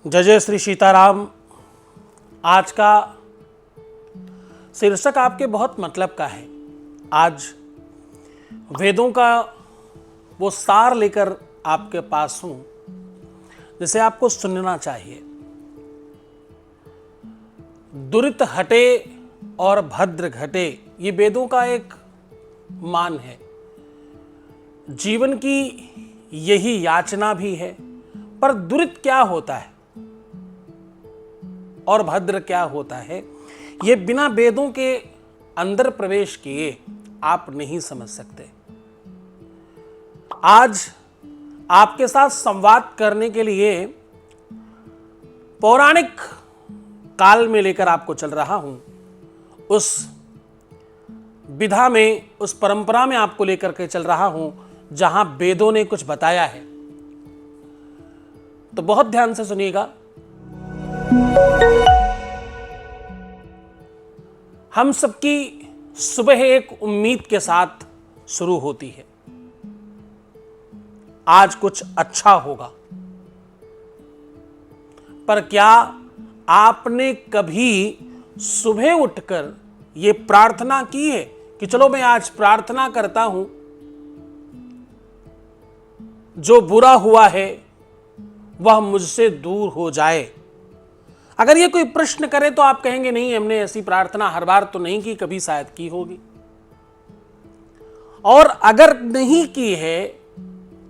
जय जय श्री सीताराम। आज का शीर्षक आपके बहुत मतलब का है। आज वेदों का वो सार लेकर आपके पास हूं जिसे आपको सुनना चाहिए। दुरित हटे और भद्र घटे, ये वेदों का एक मान है। जीवन की यही याचना भी है। पर दुरित क्या होता है और भद्र क्या होता है, ये बिना वेदों के अंदर प्रवेश किए आप नहीं समझ सकते। आज आपके साथ संवाद करने के लिए पौराणिक काल में लेकर आपको चल रहा हूं। उस विधा में, उस परंपरा में आपको लेकर के चल रहा हूं जहां वेदों ने कुछ बताया है। तो बहुत ध्यान से सुनिएगा। हम सबकी सुबह एक उम्मीद के साथ शुरू होती है, आज कुछ अच्छा होगा। पर क्या आपने कभी सुबह उठकर यह प्रार्थना की है कि चलो मैं आज प्रार्थना करता हूं, जो बुरा हुआ है वह मुझसे दूर हो जाए? अगर ये कोई प्रश्न करे तो आप कहेंगे नहीं, हमने ऐसी प्रार्थना हर बार तो नहीं की, कभी शायद की होगी। और अगर नहीं की है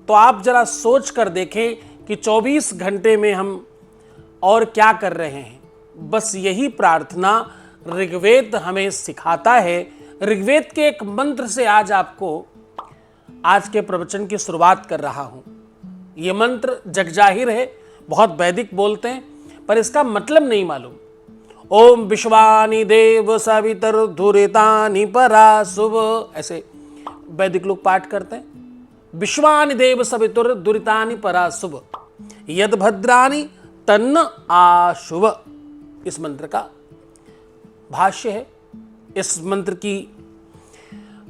तो आप जरा सोच कर देखें कि 24 घंटे में हम और क्या कर रहे हैं। बस यही प्रार्थना ऋग्वेद हमें सिखाता है। ऋग्वेद के एक मंत्र से आज आपको आज के प्रवचन की शुरुआत कर रहा हूं। यह मंत्र जगजाहिर है, बहुत वैदिक बोलते हैं, पर इसका मतलब नहीं मालूम। ओम विश्वानि देव सवितुर्धुरितानि पराशुभ, ऐसे वैदिक लोग पाठ करते हैं। विश्वानि देव सवितुर्धुरितानि पराशुभ यद भद्रानि तन्न आशुभ, इस मंत्र का भाष्य है। इस मंत्र की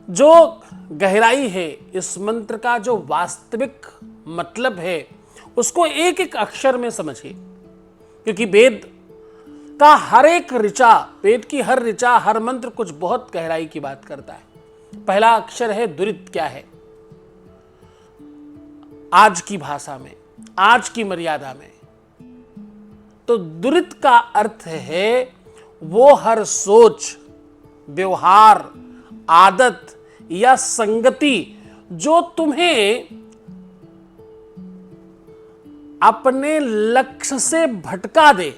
जो गहराई है, इस मंत्र का जो वास्तविक मतलब है, उसको एक एक अक्षर में समझिए। क्योंकि वेद का हर एक ऋचा, वेद की हर ऋचा, हर मंत्र कुछ बहुत गहराई की बात करता है। पहला अक्षर है दुरित। क्या है? आज की भाषा में, आज की मर्यादा में तो दुरित का अर्थ है वो हर सोच, व्यवहार, आदत या संगति जो तुम्हें अपने लक्ष्य से भटका दे।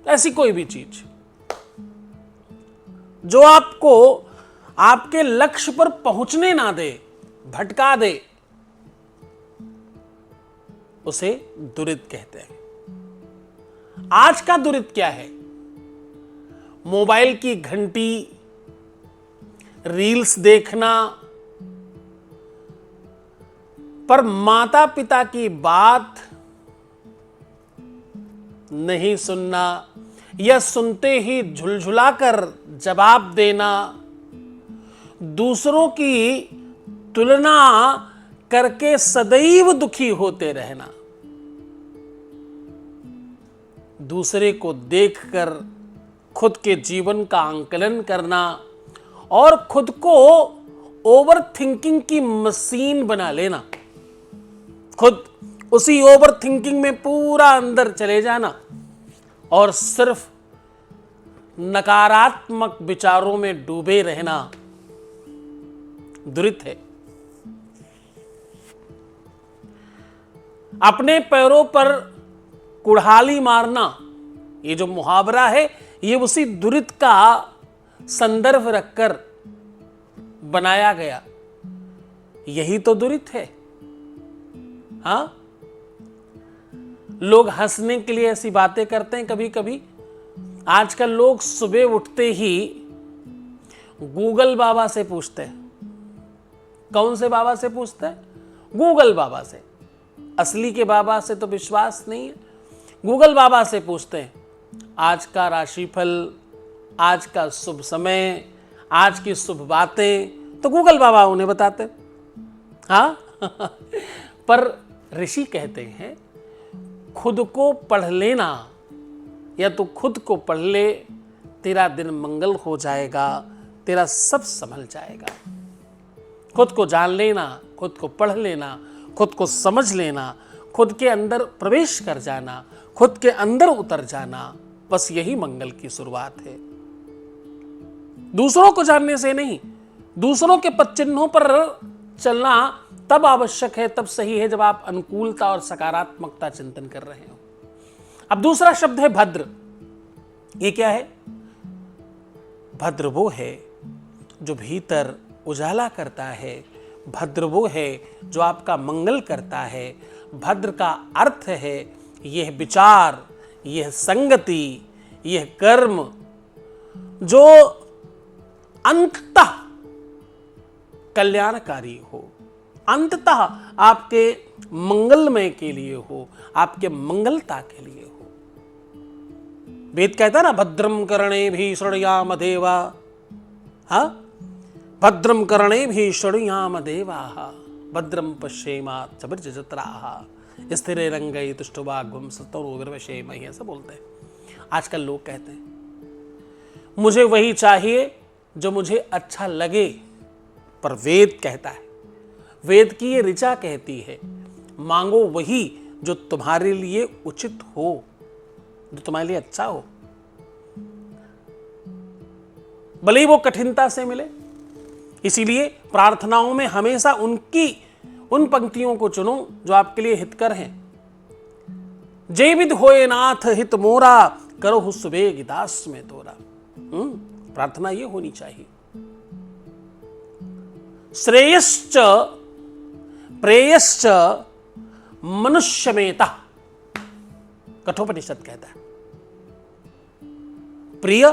ऐसी कोई भी चीज जो आपको आपके लक्ष्य पर पहुंचने ना दे, भटका दे, उसे दुरित कहते हैं। आज का दुरित क्या है? मोबाइल की घंटी, रील्स देखना, पर माता पिता की बात नहीं सुनना या सुनते ही झुलझुलाकर जवाब देना, दूसरों की तुलना करके सदैव दुखी होते रहना, दूसरे को देखकर खुद के जीवन का आंकलन करना और खुद को ओवर थिंकिंग की मशीन बना लेना, खुद उसी ओवर थिंकिंग में पूरा अंदर चले जाना और सिर्फ नकारात्मक विचारों में डूबे रहना दुरित है। अपने पैरों पर कुल्हाड़ी मारना, ये जो मुहावरा है, ये उसी दुरित का संदर्भ रखकर बनाया गया। यही तो दुरित है। हाँ, लोग हंसने के लिए ऐसी बातें करते हैं कभी कभी। आजकल लोग सुबह उठते ही गूगल बाबा से पूछते हैं। कौन से बाबा से पूछते हैं? गूगल बाबा से। असली के बाबा से तो विश्वास नहीं है, गूगल बाबा से पूछते हैं आज का राशिफल, आज का शुभ समय, आज की शुभ बातें, तो गूगल बाबा उन्हें बताते हैं। हाँ पर ऋषि कहते हैं खुद को पढ़ लेना, या तो खुद को पढ़ ले, तेरा दिन मंगल हो जाएगा, तेरा सब संभल जाएगा। खुद को जान लेना, खुद को पढ़ लेना, खुद को समझ लेना, खुद के अंदर प्रवेश कर जाना, खुद के अंदर उतर जाना, बस यही मंगल की शुरुआत है। दूसरों को जानने से नहीं, दूसरों के पद चिन्हों पर चलना तब आवश्यक है, तब सही है जब आप अनुकूलता और सकारात्मकता चिंतन कर रहे हो। अब दूसरा शब्द है भद्र। ये क्या है? भद्र वो है जो भीतर उजाला करता है, भद्र वो है जो आपका मंगल करता है। भद्र का अर्थ है यह विचार, यह संगति, यह कर्म जो अंततः कल्याणकारी हो, अंततः आपके मंगलमय के लिए हो, आपके मंगलता के लिए हो। वेद कहता है ना, भद्रम कर्णेभिः शृणुयाम देवा, हाँ, भद्रम कर्णेभिः शृणुयाम देवाः, भद्रम पश्येमात् सविर्जत्राः स्थिरैरङ्गैः तुष्टुवाग्भं सतनुर्विशेमहि, ऐसा बोलते हैं। आजकल लोग कहते हैं मुझे वही चाहिए जो मुझे अच्छा लगे, पर वेद कहता है, वेद की ये ऋचा कहती है, मांगो वही जो तुम्हारे लिए उचित हो, जो तुम्हारे लिए अच्छा हो, भले ही वो कठिनता से मिले। इसीलिए प्रार्थनाओं में हमेशा उन पंक्तियों को चुनो जो आपके लिए हितकर हैं। जय विद होए नाथ हित मोरा, करो हु सुबेग दास में तोरा। प्रार्थना ये होनी चाहिए। श्रेयश्च प्रेयश्च मनुष्यमेता, कठोपनिषद कहता है। प्रिय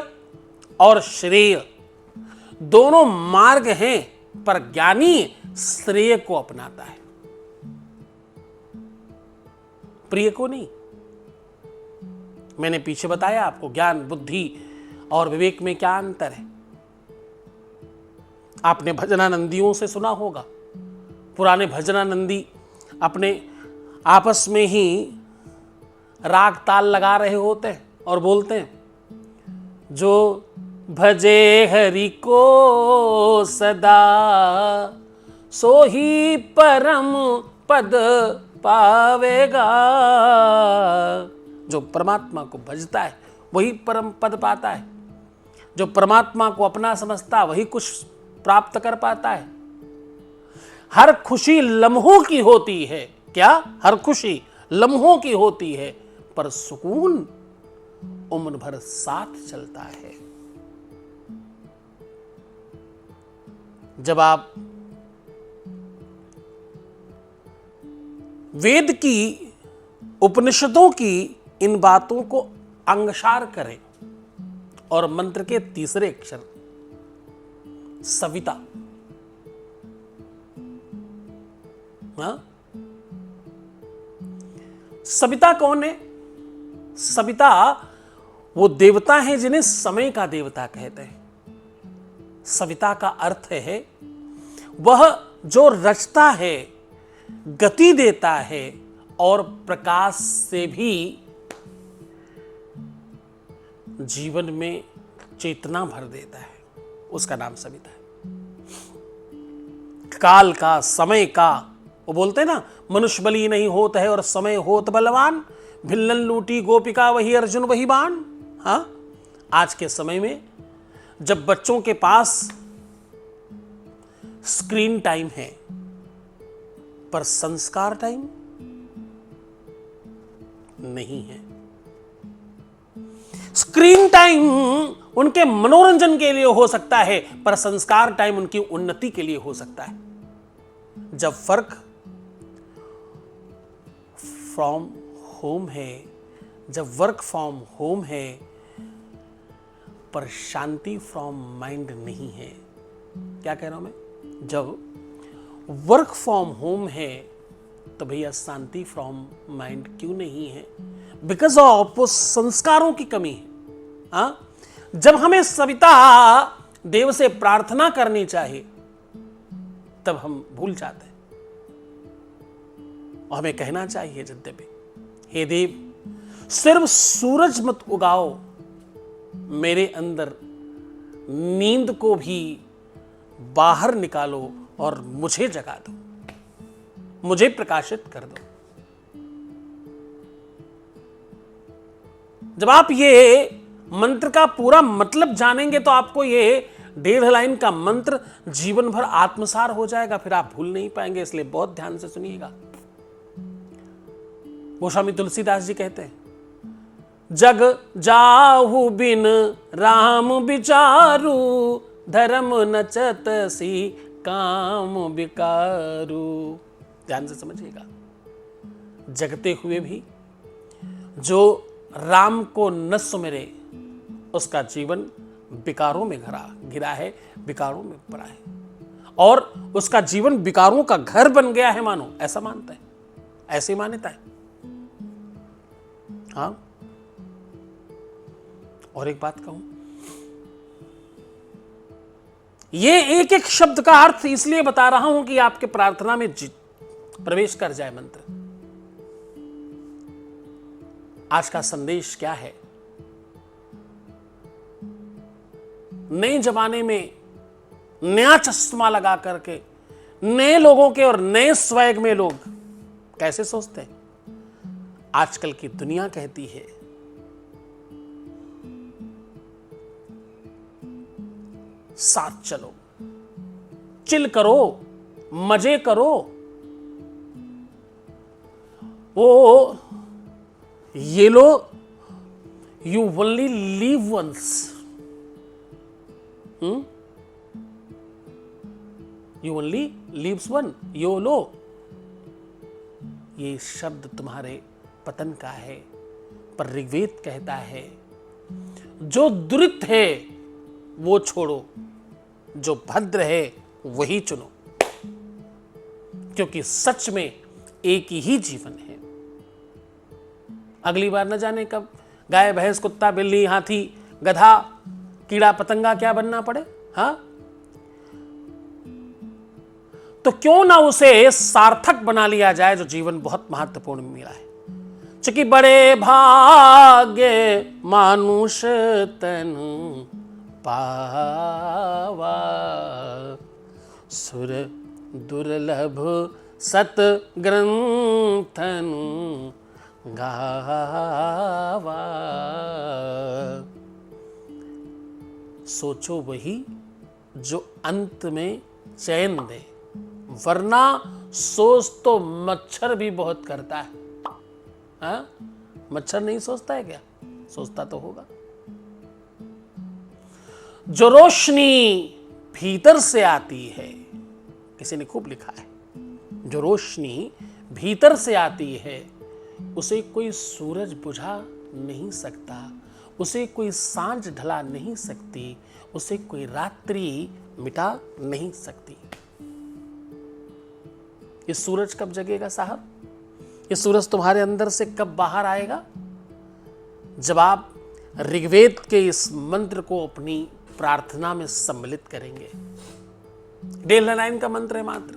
और श्रेय दोनों मार्ग हैं, पर ज्ञानी श्रेय को अपनाता है, प्रिय को नहीं। मैंने पीछे बताया आपको ज्ञान, बुद्धि और विवेक में क्या अंतर है। आपने भजनानंदियों से सुना होगा, पुराने भजनानंदी अपने आपस में ही राग ताल लगा रहे होते हैं और बोलते हैं, जो भजे हरि को सदा सो ही परम पद पावेगा। जो परमात्मा को भजता है वही परम पद पाता है, जो परमात्मा को अपना समझता है वही कुछ प्राप्त कर पाता है। हर खुशी लम्हों की होती है, क्या? हर खुशी लम्हों की होती है, पर सुकून उम्र भर साथ चलता है। जब आप वेद की, उपनिषदों की इन बातों को अंगसार करें और मंत्र के तीसरे अक्षर सविता, हाँ? सविता कौन है? सविता वो देवता है जिन्हें समय का देवता कहते हैं। सविता का अर्थ है वह जो रचता है, गति देता है और प्रकाश से भी जीवन में चेतना भर देता है, उसका नाम सविता है। काल का, समय का, वो बोलते हैं ना, मनुष्य बली नहीं होता है और समय होत बलवान, भिल्लन लूटी गोपिका वही अर्जुन वही बाण। हाँ, आज के समय में जब बच्चों के पास स्क्रीन टाइम है पर संस्कार टाइम नहीं है। स्क्रीन टाइम उनके मनोरंजन के लिए हो सकता है, पर संस्कार टाइम उनकी उन्नति के लिए हो सकता है। जब फर्क फ्रॉम होम है, जब वर्क फ्रॉम होम है, पर शांति फ्रॉम माइंड नहीं है। क्या कह रहा हूं मैं? जब वर्क फ्रॉम होम है तो भैया शांति फ्रॉम माइंड क्यों नहीं है? बिकॉज ऑफ संस्कारों की कमी है। हाँ? जब हमें सविता देव से प्रार्थना करनी चाहिए तब हम भूल जाते हैं, और हमें कहना चाहिए यद्यपि हे देव, सिर्फ सूरज मत उगाओ, मेरे अंदर नींद को भी बाहर निकालो और मुझे जगा दो, मुझे प्रकाशित कर दो। जब आप ये मंत्र का पूरा मतलब जानेंगे तो आपको ये 1.5 लाइन का मंत्र जीवन भर आत्मसार हो जाएगा, फिर आप भूल नहीं पाएंगे। इसलिए बहुत ध्यान से सुनिएगा। गोस्वामी तुलसीदास जी कहते हैं, जग जाहु बिन राम विचारु, धर्म नचत सी काम विकारु। ध्यान से समझिएगा। जगते हुए भी जो राम को न सुमिरे, उसका जीवन विकारों में घिरा है, विकारों में पड़ा है, और उसका जीवन विकारों का घर बन गया है, मानो ऐसा मानता है, ऐसी मान्यता है। हाँ, और एक बात कहूं, ये एक एक शब्द का अर्थ इसलिए बता रहा हूं कि आपके प्रार्थना में प्रवेश कर जाए मंत्र। आज का संदेश क्या है? नए जमाने में नया चश्मा लगा करके नए लोगों के और नए स्वैग में लोग कैसे सोचते हैं? आजकल की दुनिया कहती है साथ चलो, चिल करो, मजे करो। वो ये लो, you only live once, you only lives one, yolo. ये शब्द तुम्हारे पतन का है, पर ऋग्वेद कहता है जो दुरित है वो छोड़ो, जो भद्र है वही चुनो, क्योंकि सच में एक ही जीवन है। अगली बार न जाने कब गाय, भैंस, कुत्ता, बिल्ली, हाथी, गधा, कीड़ा, पतंगा क्या बनना पड़े। हाँ, तो क्यों ना उसे सार्थक बना लिया जाए जो जीवन बहुत महत्वपूर्ण मिला है। क्योंकि बड़े भाग्य मानुष तनु पावा, सुर दुर्लभ सत ग्रंथनु गावा। सोचो वही जो अंत में चैन दे, वरना सोच तो मच्छर भी बहुत करता है। हाँ? मच्छर नहीं सोचता है क्या? सोचता तो होगा। जो रोशनी भीतर से आती है, किसी ने खूब लिखा है, जो रोशनी भीतर से आती है उसे कोई सूरज बुझा नहीं सकता, उसे कोई सांझ ढला नहीं सकती, उसे कोई रात्रि मिटा नहीं सकती। ये सूरज कब जगेगा साहब? ये सूरज तुम्हारे अंदर से कब बाहर आएगा? जब आप ऋग्वेद के इस मंत्र को अपनी प्रार्थना में सम्मिलित करेंगे। 1.5 लाइन का मंत्र है मात्र,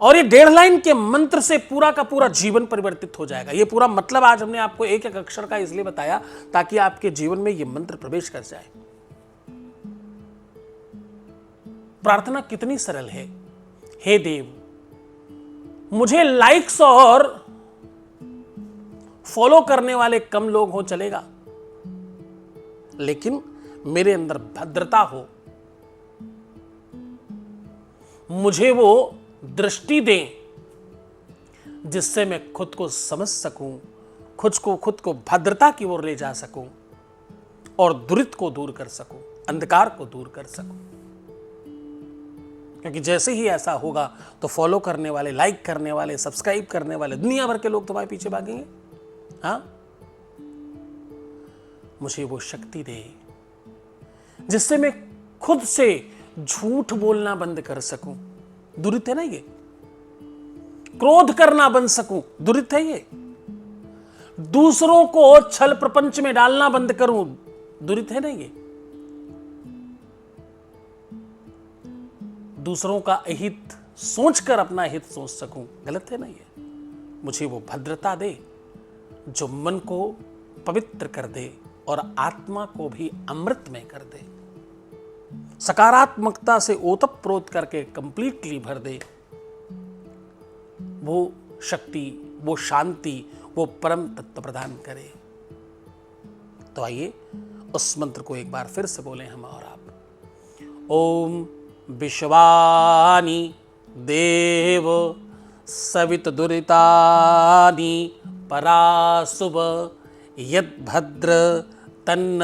और ये 1.5 लाइन के मंत्र से पूरा का पूरा जीवन परिवर्तित हो जाएगा। ये पूरा मतलब आज हमने आपको एक एक अक्षर का इसलिए बताया ताकि आपके जीवन में ये मंत्र प्रवेश कर जाए। प्रार्थना कितनी सरल है। हे देव, मुझे लाइक्स और फॉलो करने वाले कम लोग हो चलेगा, लेकिन मेरे अंदर भद्रता हो, मुझे वो दृष्टि दें जिससे मैं खुद को समझ सकूं, खुद को भद्रता की ओर ले जा सकूं और दुरित को दूर कर सकूं, अंधकार को दूर कर सकूं। क्योंकि जैसे ही ऐसा होगा तो फॉलो करने वाले, लाइक करने वाले, सब्सक्राइब करने वाले दुनिया भर के लोग तुम्हारे पीछे भागेंगे। हाँ, मुझे वो शक्ति दे जिससे मैं खुद से झूठ बोलना बंद कर सकूं, दुरित है ना ये। क्रोध करना बंद सकूं, दुरित है ये। दूसरों को छल प्रपंच में डालना बंद करूं, दुरित है ना ये। दूसरों का अहित सोचकर अपना हित सोच सकूं, गलत है ना ये। मुझे वो भद्रता दे जो मन को पवित्र कर दे और आत्मा को भी अमृतमय कर दे, सकारात्मकता से ओतप्रोत करके कंप्लीटली भर दे। वो शक्ति, वो शांति, वो परम तत्व प्रदान करे। तो आइए उस मंत्र को एक बार फिर से बोलें हम और आप। ओम विश्वानि देव सवित दुरितानि परासुव यद्भद्र तन्न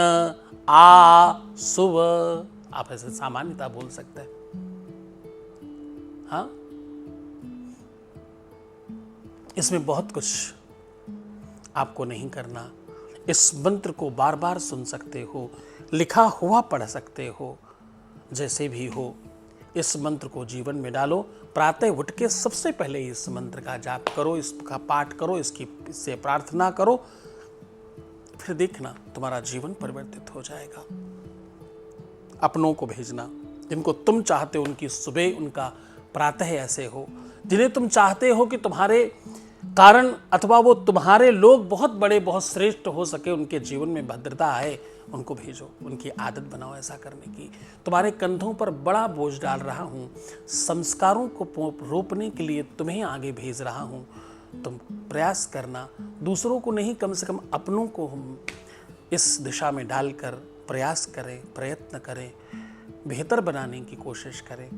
आसुव। आप ऐसे सामान्यता बोल सकते हैं। हाँ, इसमें बहुत कुछ आपको नहीं करना। इस मंत्र को बार बार सुन सकते हो, लिखा हुआ पढ़ सकते हो, जैसे भी हो इस मंत्र को जीवन में डालो। प्रातः उठ के सबसे पहले इस मंत्र का जाप करो, इसका पाठ करो, इससे प्रार्थना करो, फिर देखना तुम्हारा जीवन परिवर्तित हो जाएगा। अपनों को भेजना, जिनको तुम चाहते हो उनकी सुबह, उनका प्रातः ऐसे हो, जिन्हें तुम चाहते हो कि तुम्हारे कारण अथवा वो तुम्हारे लोग बहुत बड़े, बहुत श्रेष्ठ हो सके, उनके जीवन में भद्रता आए, उनको भेजो। उनकी आदत बनाओ ऐसा करने की। तुम्हारे कंधों पर बड़ा बोझ डाल रहा हूँ, संस्कारों को रोपने के लिए तुम्हें आगे भेज रहा हूँ। तुम प्रयास करना, दूसरों को नहीं, कम से कम अपनों को हम इस दिशा में डालकर प्रयास करें, प्रयत्न करें, बेहतर बनाने की कोशिश करें।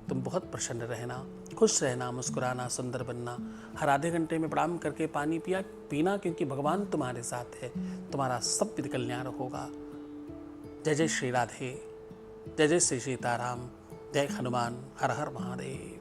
तुम बहुत प्रसन्न रहना, खुश रहना, मुस्कुराना, सुंदर बनना। हर आधे घंटे में प्रणाम करके पानी पीना, क्योंकि भगवान तुम्हारे साथ है, तुम्हारा सब विध कल्याण होगा। जय जय श्री राधे, जय जय श्री सीताराम, जय हनुमान, हर हर महादेव।